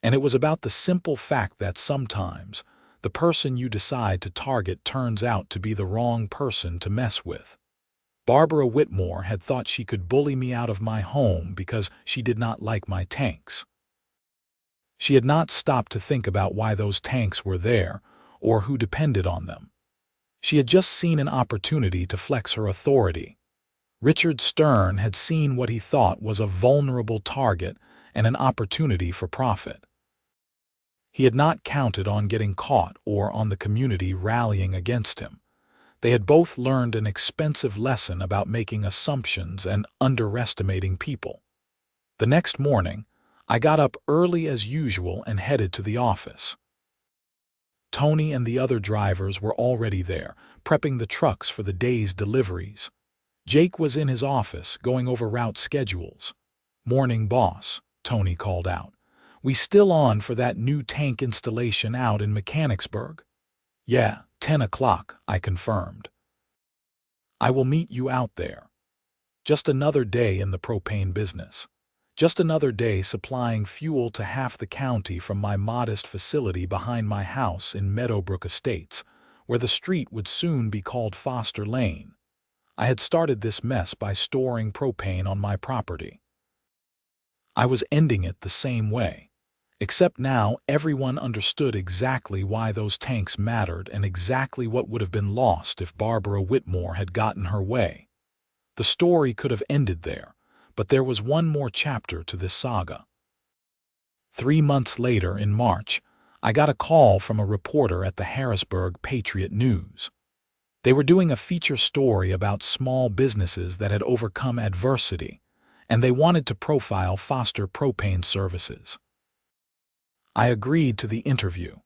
And it was about the simple fact that sometimes the person you decide to target turns out to be the wrong person to mess with. Barbara Whitmore had thought she could bully me out of my home because she did not like my tanks. She had not stopped to think about why those tanks were there or who depended on them. She had just seen an opportunity to flex her authority. Richard Stern had seen what he thought was a vulnerable target and an opportunity for profit. He had not counted on getting caught or on the community rallying against him. They had both learned an expensive lesson about making assumptions and underestimating people. The next morning, I got up early as usual and headed to the office. Tony and the other drivers were already there, prepping the trucks for the day's deliveries. Jake was in his office, going over route schedules. "Morning, boss," Tony called out. "We still on for that new tank installation out in Mechanicsburg?" "Yeah, 10 o'clock, I confirmed." "I will meet you out there." Just another day in the propane business. Just another day supplying fuel to half the county from my modest facility behind my house in Meadowbrook Estates, where the street would soon be called Foster Lane. I had started this mess by storing propane on my property. I was ending it the same way. Except now everyone understood exactly why those tanks mattered and exactly what would have been lost if Barbara Whitmore had gotten her way. The story could have ended there, but there was one more chapter to this saga. 3 months later, in March, I got a call from a reporter at the Harrisburg Patriot News. They were doing a feature story about small businesses that had overcome adversity, and they wanted to profile Foster Propane Services. I agreed to the interview,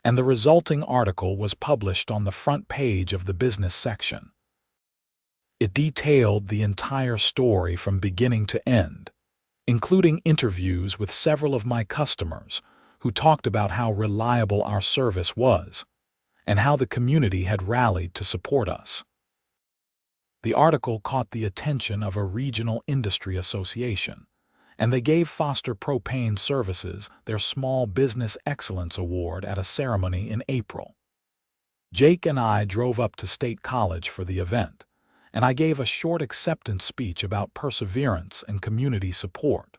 and the resulting article was published on the front page of the business section. It detailed the entire story from beginning to end, including interviews with several of my customers who talked about how reliable our service was and how the community had rallied to support us. The article caught the attention of a regional industry association, and they gave Foster Propane Services their Small Business Excellence Award at a ceremony in April. Jake and I drove up to State College for the event, and I gave a short acceptance speech about perseverance and community support.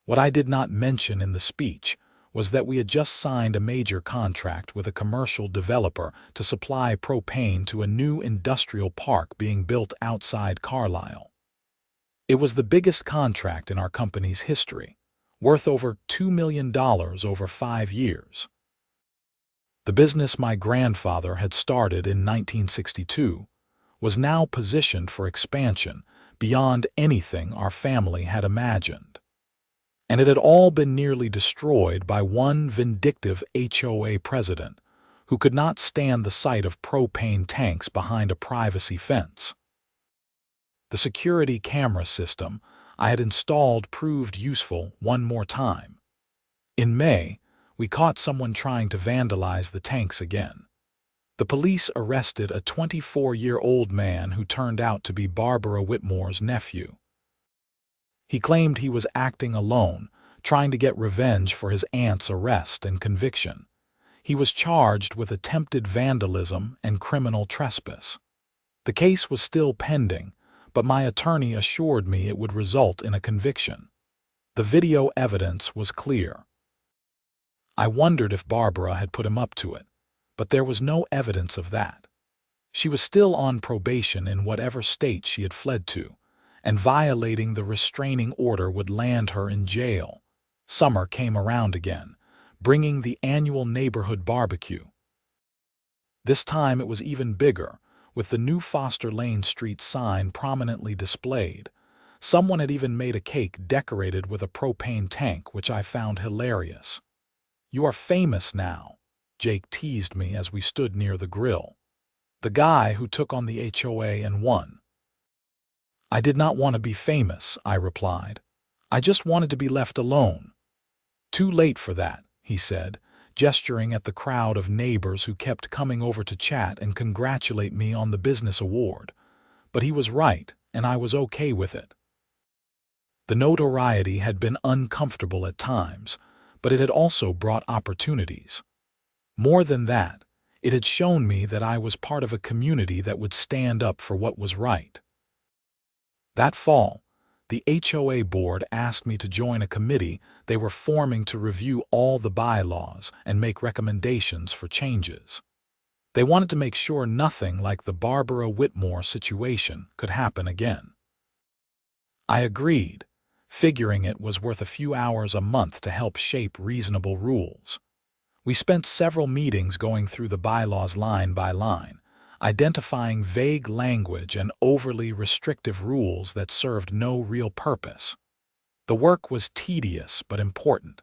What I did not mention in the speech was that we had just signed a major contract with a commercial developer to supply propane to a new industrial park being built outside Carlisle. It was the biggest contract in our company's history, worth over $2 million over 5 years. The business my grandfather had started in 1962 was now positioned for expansion beyond anything our family had imagined. And it had all been nearly destroyed by one vindictive HOA president who could not stand the sight of propane tanks behind a privacy fence. The security camera system I had installed proved useful one more time. In May, we caught someone trying to vandalize the tanks again. The police arrested a 24-year-old man who turned out to be Barbara Whitmore's nephew. He claimed he was acting alone, trying to get revenge for his aunt's arrest and conviction. He was charged with attempted vandalism and criminal trespass. The case was still pending, but my attorney assured me it would result in a conviction. The video evidence was clear. I wondered if Barbara had put him up to it, but there was no evidence of that. She was still on probation in whatever state she had fled to, and violating the restraining order would land her in jail. Summer came around again, bringing the annual neighborhood barbecue. This time it was even bigger, with the new Foster Lane Street sign prominently displayed. Someone had even made a cake decorated with a propane tank, which I found hilarious. "You are famous now," Jake teased me as we stood near the grill. "The guy who took on the HOA and won." "I did not want to be famous," I replied. "I just wanted to be left alone." "Too late for that," he said, gesturing at the crowd of neighbors who kept coming over to chat and congratulate me on the business award. But he was right, and I was okay with it. The notoriety had been uncomfortable at times, but it had also brought opportunities. More than that, it had shown me that I was part of a community that would stand up for what was right. That fall, the HOA board asked me to join a committee they were forming to review all the bylaws and make recommendations for changes. They wanted to make sure nothing like the Barbara Whitmore situation could happen again. I agreed, figuring it was worth a few hours a month to help shape reasonable rules. We spent several meetings going through the bylaws line by line, identifying vague language and overly restrictive rules that served no real purpose. The work was tedious but important.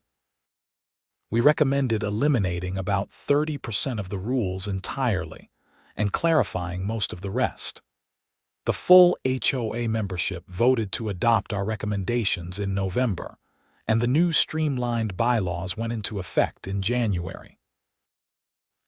We recommended eliminating about 30% of the rules entirely and clarifying most of the rest. The full HOA membership voted to adopt our recommendations in November, and the new streamlined bylaws went into effect in January.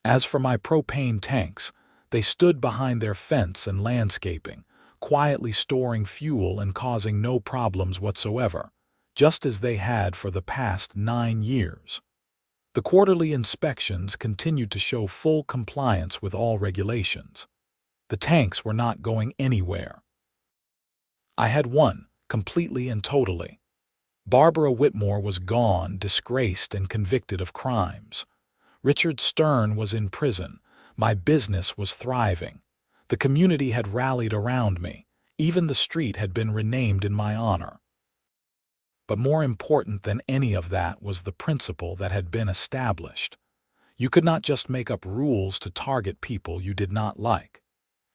As for my propane tanks, they stood behind their fence and landscaping, quietly storing fuel and causing no problems whatsoever, just as they had for the past 9 years. The quarterly inspections continued to show full compliance with all regulations. The tanks were not going anywhere. I had won, completely and totally. Barbara Whitmore was gone, disgraced and convicted of crimes. Richard Stern was in prison. My business was thriving. The community had rallied around me. Even the street had been renamed in my honor. But more important than any of that was the principle that had been established. You could not just make up rules to target people you did not like.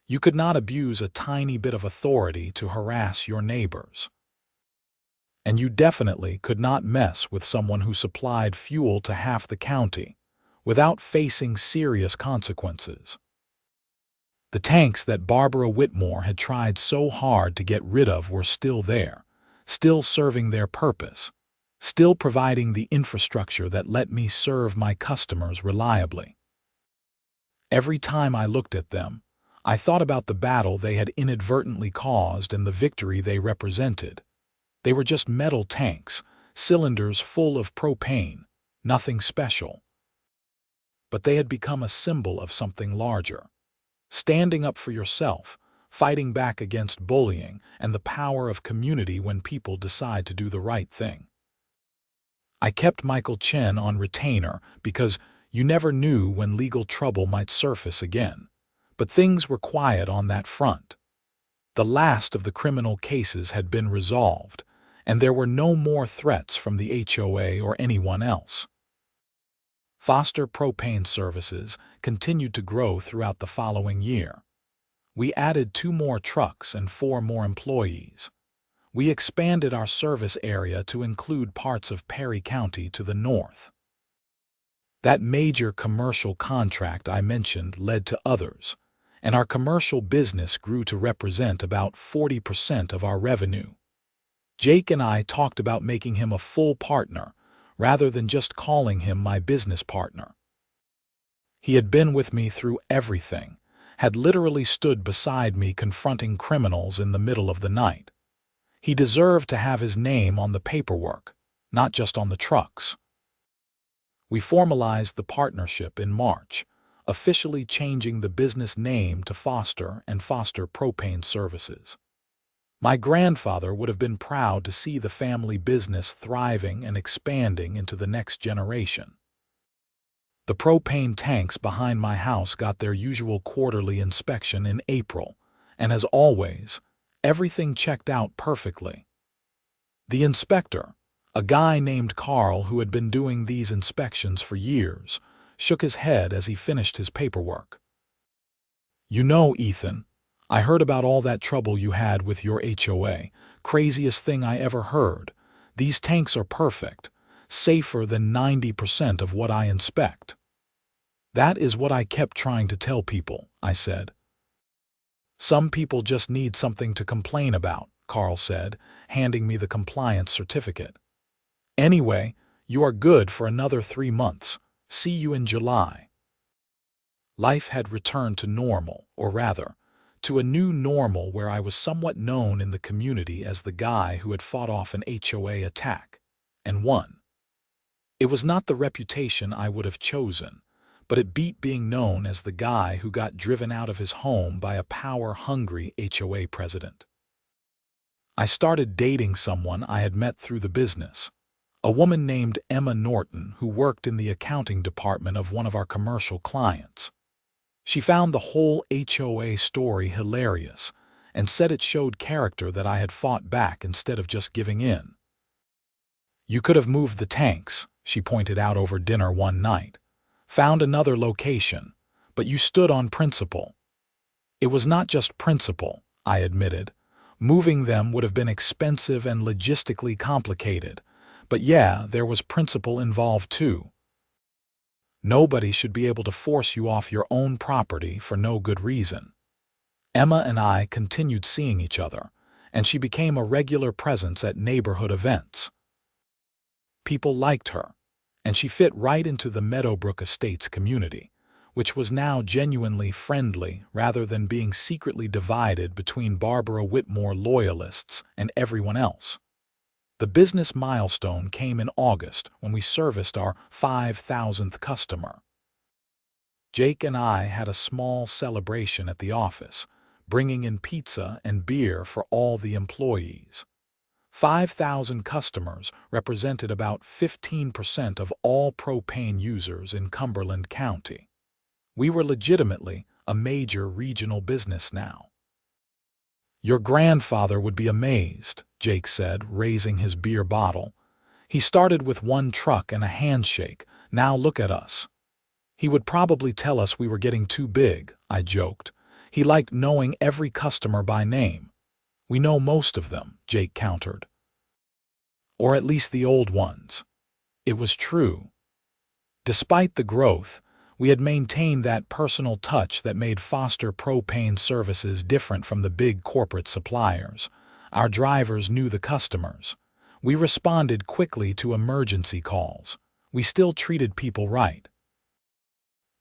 You could not abuse a tiny bit of authority to harass your neighbors. And you definitely could not mess with someone who supplied fuel to half the county without facing serious consequences. The tanks that Barbara Whitmore had tried so hard to get rid of were still there, still serving their purpose, still providing the infrastructure that let me serve my customers reliably. Every time I looked at them, I thought about the battle they had inadvertently caused and the victory they represented. They were just metal tanks, cylinders full of propane, nothing special. But they had become a symbol of something larger. Standing up for yourself, fighting back against bullying, and the power of community when people decide to do the right thing. I kept Michael Chen on retainer because you never knew when legal trouble might surface again. But things were quiet on that front. The last of the criminal cases had been resolved, and there were no more threats from the HOA or anyone else. Foster Propane services continued to grow throughout the following year. We added 2 more trucks and 4 more employees. We expanded our service area to include parts of Perry County to the north. That major commercial contract I mentioned led to others, and our commercial business grew to represent about 40% of our revenue. Jake and I talked about making him a full partner, rather than just calling him my business partner. He had been with me through everything, had literally stood beside me confronting criminals in the middle of the night. He deserved to have his name on the paperwork, not just on the trucks. We formalized the partnership in March, officially changing the business name to Foster and Foster Propane Services. My grandfather would have been proud to see the family business thriving and expanding into the next generation. The propane tanks behind my house got their usual quarterly inspection in April, and as always, everything checked out perfectly. The inspector, a guy named Carl who had been doing these inspections for years, shook his head as he finished his paperwork. "You know, Ethan, I heard about all that trouble you had with your HOA. Craziest thing I ever heard. These tanks are perfect, safer than 90% of what I inspect." "That is what I kept trying to tell people," I said. "Some people just need something to complain about," Carl said, handing me the compliance certificate. "Anyway, you are good for another 3 months. See you in July." Life had returned to normal, or rather, to a new normal where I was somewhat known in the community as the guy who had fought off an HOA attack, and won. It was not the reputation I would have chosen, but it beat being known as the guy who got driven out of his home by a power-hungry HOA president. I started dating someone I had met through the business, a woman named Emma Norton who worked in the accounting department of one of our commercial clients. She found the whole HOA story hilarious and said it showed character that I had fought back instead of just giving in. "You could have moved the tanks," she pointed out over dinner one night. "Found another location, but you stood on principle." "It was not just principle," I admitted. "Moving them would have been expensive and logistically complicated, but yeah, there was principle involved too. Nobody should be able to force you off your own property for no good reason." Emma and I continued seeing each other, and she became a regular presence at neighborhood events. People liked her, and she fit right into the Meadowbrook Estates community, which was now genuinely friendly rather than being secretly divided between Barbara Whitmore loyalists and everyone else. The business milestone came in August when we serviced our 5,000th customer. Jake and I had a small celebration at the office, bringing in pizza and beer for all the employees. 5,000 customers represented about 15% of all propane users in Cumberland County. We were legitimately a major regional business now. Your grandfather would be amazed, Jake said, raising his beer bottle. He started with one truck and a handshake. Now look at us. He would probably tell us we were getting too big, I joked. He liked knowing every customer by name. We know most of them, Jake countered. Or at least the old ones. It was true. Despite the growth, we had maintained that personal touch that made Foster Propane services different from the big corporate suppliers. Our drivers knew the customers. We responded quickly to emergency calls. We still treated people right.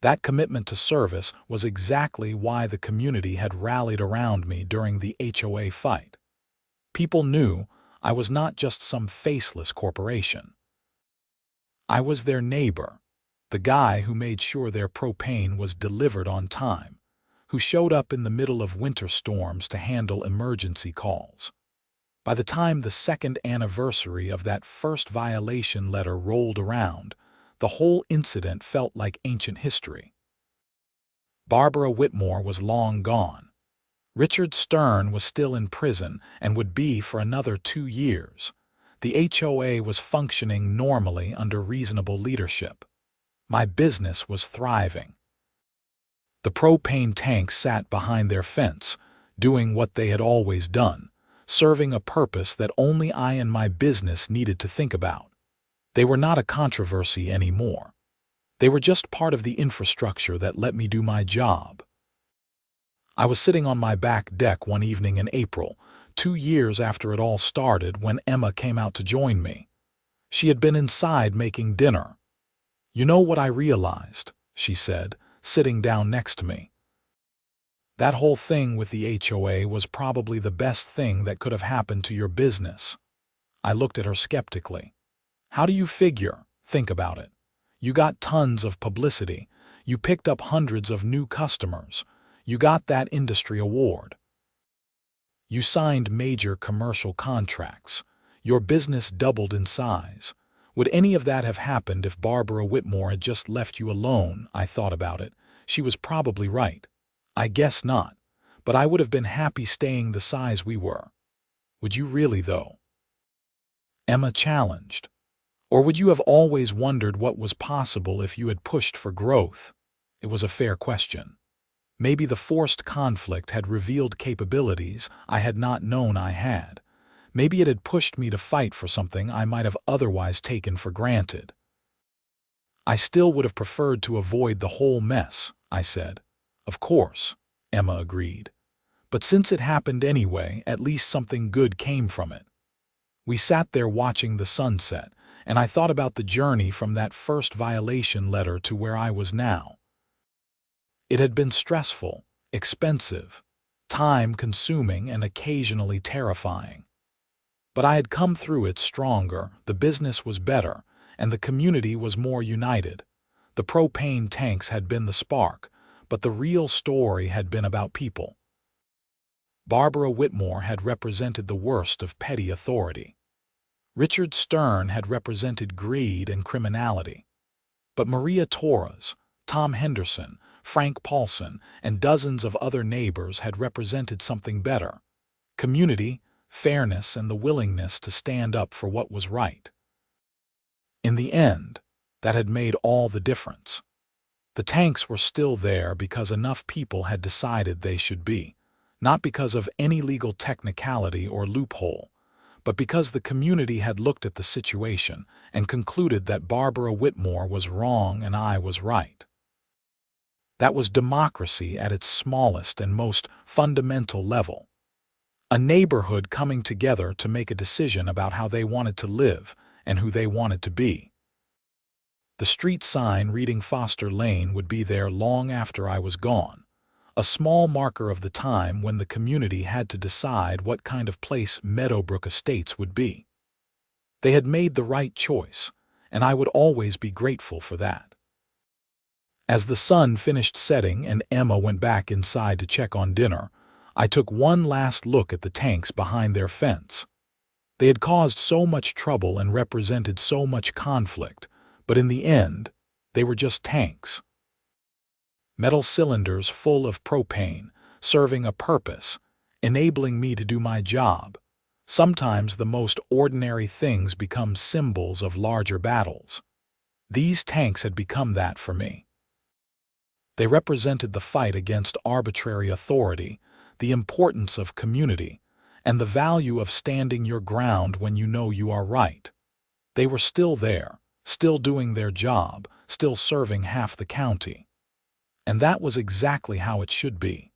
That commitment to service was exactly why the community had rallied around me during the HOA fight. People knew I was not just some faceless corporation. I was their neighbor, the guy who made sure their propane was delivered on time, who showed up in the middle of winter storms to handle emergency calls. By the time the second anniversary of that first violation letter rolled around, the whole incident felt like ancient history. Barbara Whitmore was long gone. Richard Stern was still in prison and would be for another 2 years. The HOA was functioning normally under reasonable leadership. My business was thriving. The propane tanks sat behind their fence, doing what they had always done, serving a purpose that only I and my business needed to think about. They were not a controversy anymore. They were just part of the infrastructure that let me do my job. I was sitting on my back deck one evening in April, 2 years after it all started, when Emma came out to join me. She had been inside making dinner. "You know what I realized," she said, sitting down next to me. "That whole thing with the HOA was probably the best thing that could have happened to your business." I looked at her skeptically. "How do you figure? Think about it. You got tons of publicity. You picked up hundreds of new customers. You got that industry award. You signed major commercial contracts. Your business doubled in size. Would any of that have happened if Barbara Whitmore had just left you alone?" I thought about it. She was probably right. I guess not. But I would have been happy staying the size we were. "Would you really, though?" Emma challenged. "Or would you have always wondered what was possible if you had pushed for growth?" It was a fair question. Maybe the forced conflict had revealed capabilities I had not known I had. Maybe it had pushed me to fight for something I might have otherwise taken for granted. "I still would have preferred to avoid the whole mess," I said. "Of course," Emma agreed. "But since it happened anyway, at least something good came from it." We sat there watching the sunset, and I thought about the journey from that first violation letter to where I was now. It had been stressful, expensive, time-consuming, and occasionally terrifying. But I had come through it stronger, the business was better, and the community was more united. The propane tanks had been the spark, but the real story had been about people. Barbara Whitmore had represented the worst of petty authority. Richard Stern had represented greed and criminality. But Maria Torres, Tom Henderson, Frank Paulson, and dozens of other neighbors had represented something better: community, fairness, and the willingness to stand up for what was right. In the end, that had made all the difference. The tanks were still there because enough people had decided they should be, not because of any legal technicality or loophole, but because the community had looked at the situation and concluded that Barbara Whitmore was wrong and I was right. That was democracy at its smallest and most fundamental level. A neighborhood coming together to make a decision about how they wanted to live and who they wanted to be. The street sign reading Foster Lane would be there long after I was gone, a small marker of the time when the community had to decide what kind of place Meadowbrook Estates would be. They had made the right choice, and I would always be grateful for that. As the sun finished setting and Emma went back inside to check on dinner, I took one last look at the tanks behind their fence. They had caused so much trouble and represented so much conflict, but in the end, they were just tanks. Metal cylinders full of propane, serving a purpose, enabling me to do my job. Sometimes the most ordinary things become symbols of larger battles. These tanks had become that for me. They represented the fight against arbitrary authority, the importance of community, and the value of standing your ground when you know you are right. They were still there, still doing their job, still serving half the county. And that was exactly how it should be.